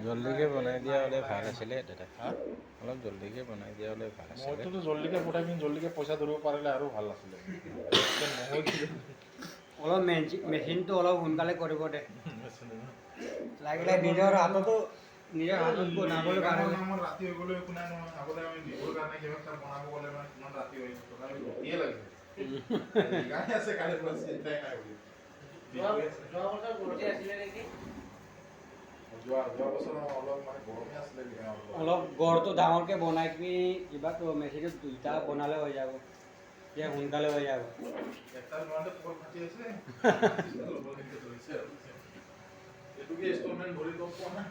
জলদিকে বনাই দিয়া হ'লে ভাল আছিলে দাদা। অলপ জলদিকে বনাই দিয়া হ'লে ভাল আছিলে। মইতো জলদিকে পঠাই পিনি জলদিকে পইচা ধৰিব পাৰিলে আৰু ভাল আছিলে। অলপ মেচিনটো অলপ সোনকালে কৰিব দে। লাগিলে নিজৰ হাততো বনাবলৈ পাৰে। আমাৰ ৰাতি হৈ গ'লে একো নাই নহয়। আগতে আমি বিহুৰ কাৰণে কিবা এটা বনাব গ'লে মানে কিমান ৰাতি হৈ তথাপি ৰাতিয়ে লাগে। গাড়ী আছে গাড়ীৰ পৰা চিন্তাই নাই বুলি। যোৱা বছৰ গৰমে আছিলে নেকি? যোৱা বছৰ অলপ মানে গৰমে আছিলে। অলপ গড়টো ডাঙৰকে বনাই কিনি কিবাটো মেচিনত দুটা বনালে হৈ যাব। যে সোনকালে হৈ যাব। একটা লোৱাতে পৰ ফাটি আছে। এইটোকে ইনষ্টলমেণ্ট ভৰি তত পোৱা নাই।